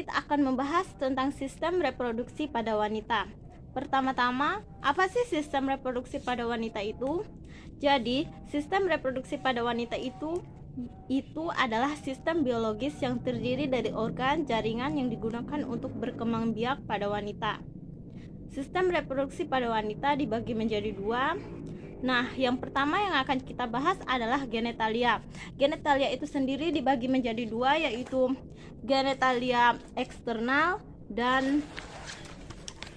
kita akan membahas tentang sistem reproduksi pada wanita. Pertama-tama, apa sih sistem reproduksi pada wanita itu? Jadi, sistem reproduksi pada wanita itu adalah sistem biologis yang terdiri dari organ jaringan yang digunakan untuk berkembang biak pada wanita. Sistem reproduksi pada wanita dibagi menjadi dua. Nah, yang pertama yang akan kita bahas adalah genitalia. Genitalia itu sendiri dibagi menjadi dua, yaitu genitalia eksternal dan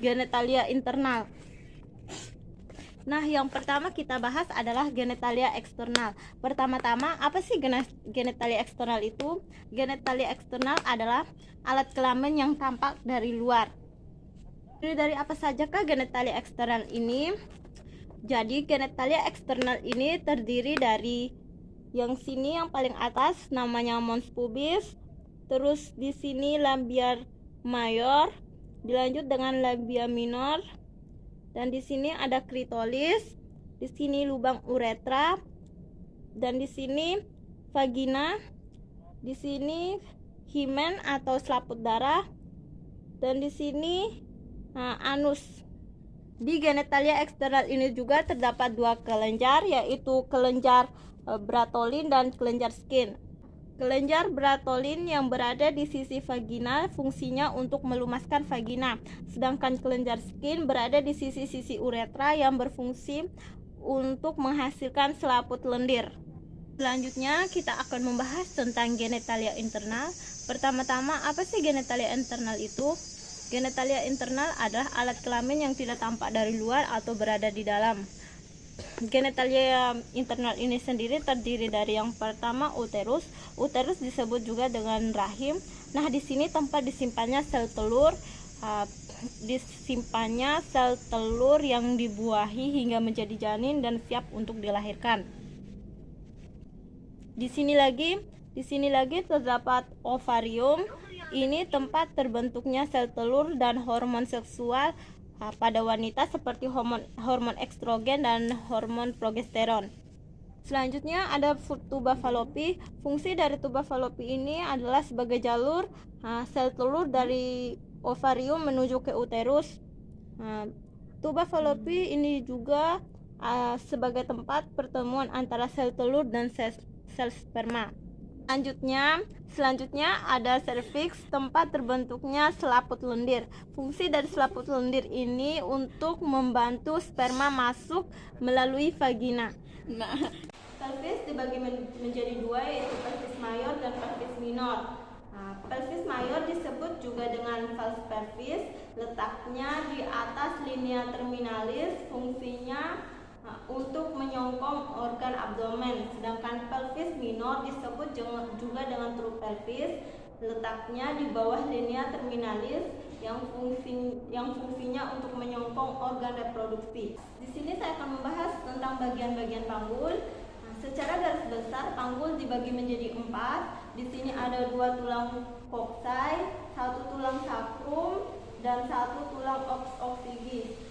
genitalia internal. Nah, yang pertama kita bahas adalah genitalia eksternal. Pertama-tama, apa sih genitalia eksternal itu? Genitalia eksternal adalah alat kelamin yang tampak dari luar. Jadi dari apa sajakah genitalia eksternal ini? Jadi genitalia eksternal ini terdiri dari yang sini yang paling atas namanya mons pubis, terus di sini labia mayor, dilanjut dengan labia minor, dan di sini ada klitoris, di sini lubang uretra, dan di sini vagina, di sini himen atau selaput darah, dan di sini anus. Di genitalia eksternal ini juga terdapat dua kelenjar, yaitu kelenjar Bartholin dan kelenjar skin. Kelenjar Bartholin yang berada di sisi vagina fungsinya untuk melumaskan vagina, sedangkan kelenjar skin berada di sisi-sisi uretra yang berfungsi untuk menghasilkan selaput lendir. Selanjutnya kita akan membahas tentang genitalia internal. Pertama-tama, apa sih genitalia internal itu? Genitalia internal adalah alat kelamin yang tidak tampak dari luar atau berada di dalam. Genitalia internal ini sendiri terdiri dari yang pertama uterus. Uterus disebut juga dengan rahim. Nah, di sini tempat disimpannya sel telur. Disimpannya sel telur yang dibuahi hingga menjadi janin dan siap untuk dilahirkan. Di sini lagi terdapat ovarium. Ini tempat terbentuknya sel telur dan hormon seksual pada wanita seperti hormon estrogen dan hormon progesteron. Selanjutnya ada tuba fallopi. Fungsi dari tuba fallopi ini adalah sebagai jalur sel telur dari ovarium menuju ke uterus. Tuba fallopi ini juga sebagai tempat pertemuan antara sel telur dan sel sperma. Selanjutnya ada serviks, tempat terbentuknya selaput lendir. Fungsi dari selaput lendir ini untuk membantu sperma masuk melalui vagina. Pelvis dibagi menjadi dua, yaitu pelvis mayor dan pelvis minor. Pelvis mayor disebut juga dengan vas pelvis, letaknya di atas linea terminalis, fungsinya untuk menyongkong organ abdomen, sedangkan pelvis minor disebut juga dengan true pelvis, letaknya di bawah linea terminalis yang fungsinya untuk menyongkong organ reproduksi. Di sini saya akan membahas tentang bagian-bagian panggul. Secara garis besar panggul dibagi menjadi 4. Di sini ada 2 tulang coxae, 1 tulang sacrum, dan 1 tulang oxygis.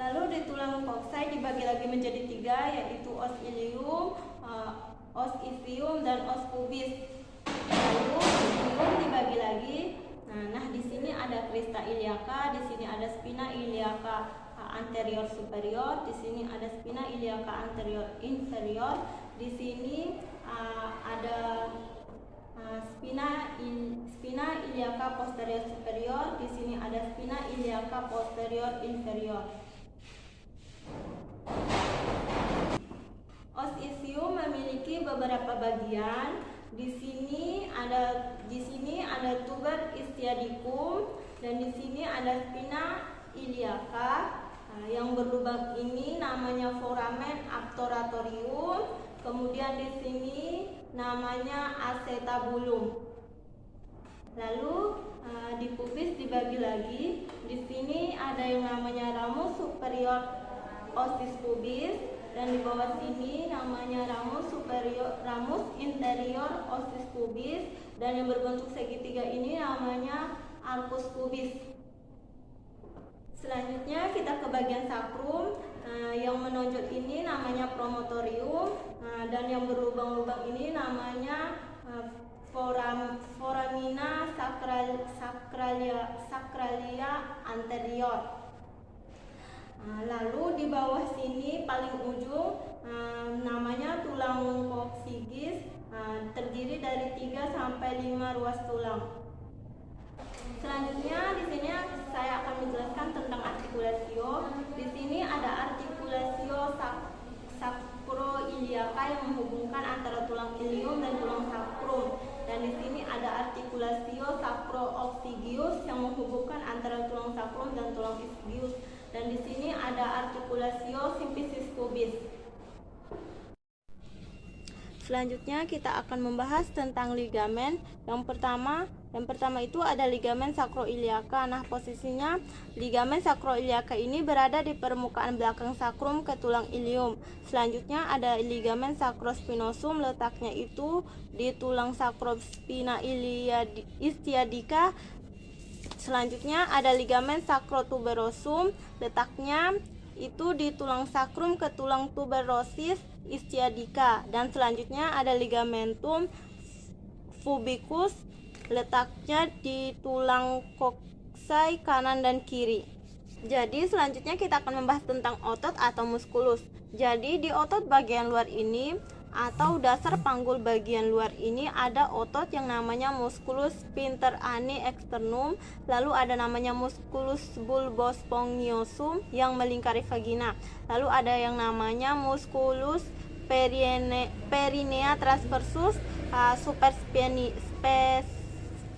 Lalu di tulang coxae dibagi lagi menjadi 3, yaitu os ilium, os ischium, dan os pubis. Lalu ilium dibagi lagi. Nah, di sini ada crista iliaca, di sini ada spina iliaca anterior superior, di sini ada spina iliaca anterior inferior, di sini ada spina iliaca posterior superior, di sini ada spina iliaca posterior inferior. Os ischium memiliki beberapa bagian. Di sini ada tuber ischiadicum, dan di sini ada spina iliaca. Yang berlubang ini namanya foramen obturatorium. Kemudian di sini namanya acetabulum. Lalu di pubis dibagi lagi. Di sini ada yang namanya ramus superior osis pubis, dan di bawah sini namanya ramus interior osis pubis, dan yang berbentuk segitiga ini namanya arcus pubis. Selanjutnya kita ke bagian sakrum. Yang menonjol ini namanya promotorium, dan yang berlubang-lubang ini namanya foramina sacralia anterior. Lalu di bawah sini paling ujung namanya tulang koksigis, terdiri dari 3 sampai 5 ruas tulang. Selanjutnya di sini saya akan menjelaskan tentang artikulasio. Di sini ada artikulasio sacroiliaca yang menghubungkan antara tulang ilium dan tulang sacrum. Dan di sini ada artikulasio sacro-occygeus yang menghubungkan antara tulang sacrum dan tulang ischius. Dan di sini ada artikulasio symphysis pubis. Selanjutnya kita akan membahas tentang ligamen. Yang pertama itu ada ligamen sacroiliaca. Nah, posisinya ligamen sacroiliaca ini berada di permukaan belakang sakrum ke tulang ilium. Selanjutnya ada ligamen sacrospinosum, letaknya itu di tulang sacrospina ischiadica. Selanjutnya ada ligamen sacrotuberosum, letaknya itu di tulang sakrum ke tulang tuberosis ischiadica. Dan selanjutnya ada ligamentum pubicus, letaknya di tulang koksai kanan dan kiri. Jadi selanjutnya kita akan membahas tentang otot atau muskulus. Jadi di otot bagian luar ini atau dasar panggul bagian luar ini ada otot yang namanya musculus sphincter ani externum, lalu ada namanya musculus bulbus spongiosum yang melingkari vagina, lalu ada yang namanya musculus perinea transversus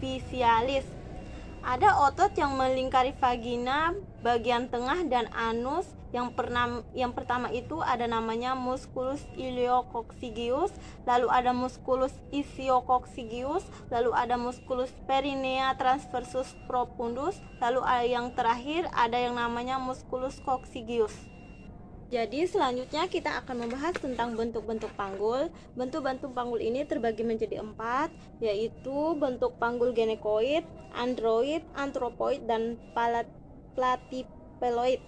superficialis. Ada otot yang melingkari vagina bagian tengah dan anus. Yang pertama itu ada namanya musculus ileococcygeus, lalu ada musculus ischiococcygeus, lalu ada musculus perinea transversus profundus, lalu yang terakhir ada yang namanya musculus coccygeus. Jadi selanjutnya kita akan membahas tentang bentuk-bentuk panggul. Bentuk-bentuk panggul ini terbagi menjadi 4, yaitu bentuk panggul genekoid, android, antropoid, dan platypeloid.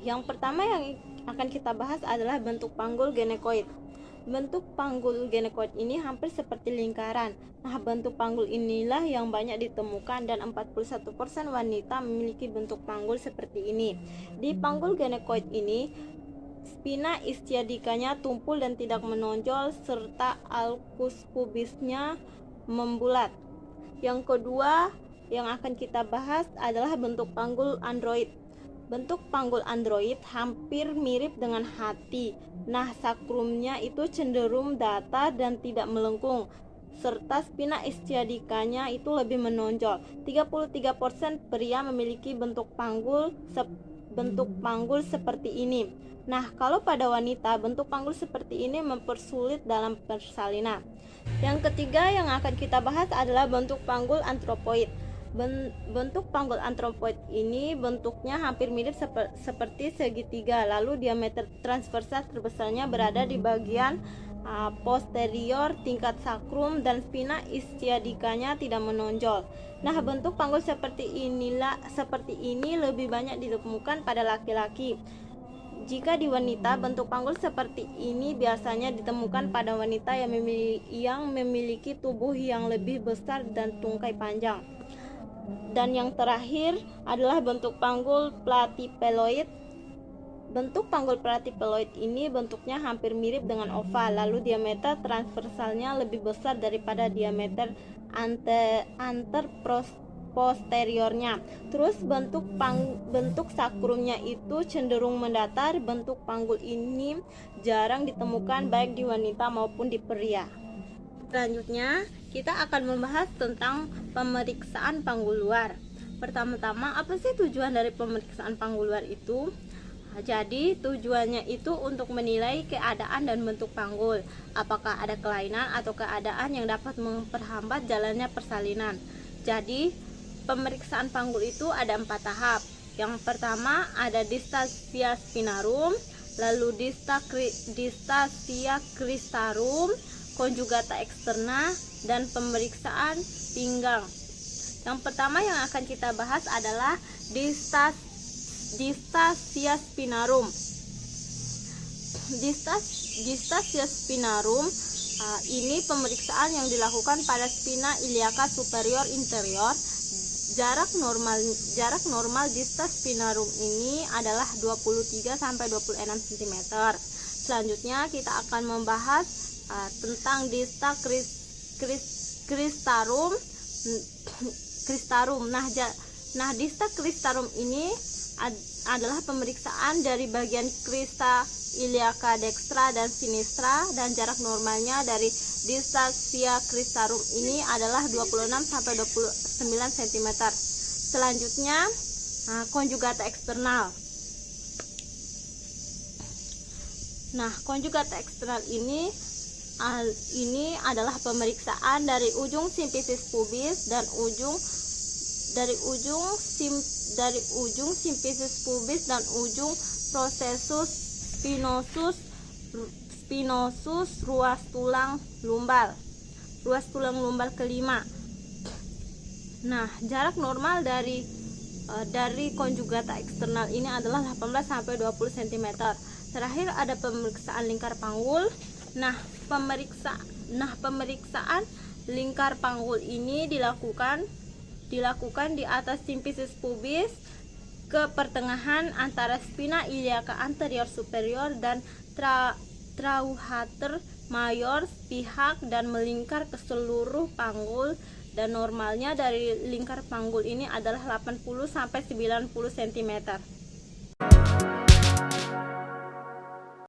Yang pertama yang akan kita bahas adalah bentuk panggul genekoid. Bentuk panggul genekoid ini hampir seperti lingkaran. Nah, bentuk panggul inilah yang banyak ditemukan dan 41% wanita memiliki bentuk panggul seperti ini. Di panggul genekoid ini, spina ischiadicanya tumpul dan tidak menonjol serta alcus pubisnya membulat. Yang kedua yang akan kita bahas adalah bentuk panggul android. Bentuk panggul android hampir mirip dengan hati. Nah, sakrumnya itu cenderung datar dan tidak melengkung, serta spina ischiadicanya itu lebih menonjol. 33% pria memiliki bentuk panggul seperti ini. Nah, kalau pada wanita, bentuk panggul seperti ini mempersulit dalam persalinan. Yang ketiga yang akan kita bahas adalah bentuk panggul antropoid. Bentuk panggul antropoid ini bentuknya hampir mirip seperti segitiga, lalu diameter transversal terbesarnya berada di bagian posterior tingkat sakrum dan spina ischiadicanya tidak menonjol. Nah, bentuk panggul seperti ini lebih banyak ditemukan pada laki-laki. Jika di wanita, bentuk panggul seperti ini biasanya ditemukan pada wanita yang memiliki tubuh yang lebih besar dan tungkai panjang. Dan yang terakhir adalah bentuk panggul platypeloid. Bentuk panggul platypeloid ini bentuknya hampir mirip dengan oval, lalu diameter transversalnya lebih besar daripada diameter posteriornya. Terus bentuk sakrumnya itu cenderung mendatar. Bentuk panggul ini jarang ditemukan baik di wanita maupun di pria. Selanjutnya kita akan membahas tentang pemeriksaan panggul luar. Pertama-tama, apa sih tujuan dari pemeriksaan panggul luar itu? Jadi tujuannya itu untuk menilai keadaan dan bentuk panggul, apakah ada kelainan atau keadaan yang dapat memperhambat jalannya persalinan. Jadi pemeriksaan panggul itu ada 4 tahap. Yang pertama ada distasia spinarum, lalu distasia cristarum, conjugata externa, dan pemeriksaan pinggang. Yang pertama yang akan kita bahas adalah distasia spinarum. Distasia spinarum Ini pemeriksaan yang dilakukan pada spina iliaca superior interior. Jarak normal distal spinarum ini adalah 23 sampai 26 cm. Selanjutnya kita akan membahas tentang distal cristarum. Nah, distal cristarum ini adalah pemeriksaan dari bagian crista iliaca dextra dan sinistra, dan jarak normalnya dari distal via cristarum ini adalah 26 sampai 29 cm. Selanjutnya konjugata eksternal. Nah, konjugata eksternal ini adalah pemeriksaan dari ujung simfisis pubis dan dari ujung simfisis pubis dan ujung processus spinosus ruas tulang lumbal kelima. Nah, jarak normal dari konjugata eksternal ini adalah 18 sampai 20 cm. Terakhir ada pemeriksaan lingkar panggul. Nah, pemeriksaan lingkar panggul ini dilakukan di atas simfisis pubis ke pertengahan antara spina iliaca anterior superior dan trauhater mayor pihak dan melingkar ke seluruh panggul, dan normalnya dari lingkar panggul ini adalah 80 sampai 90 cm.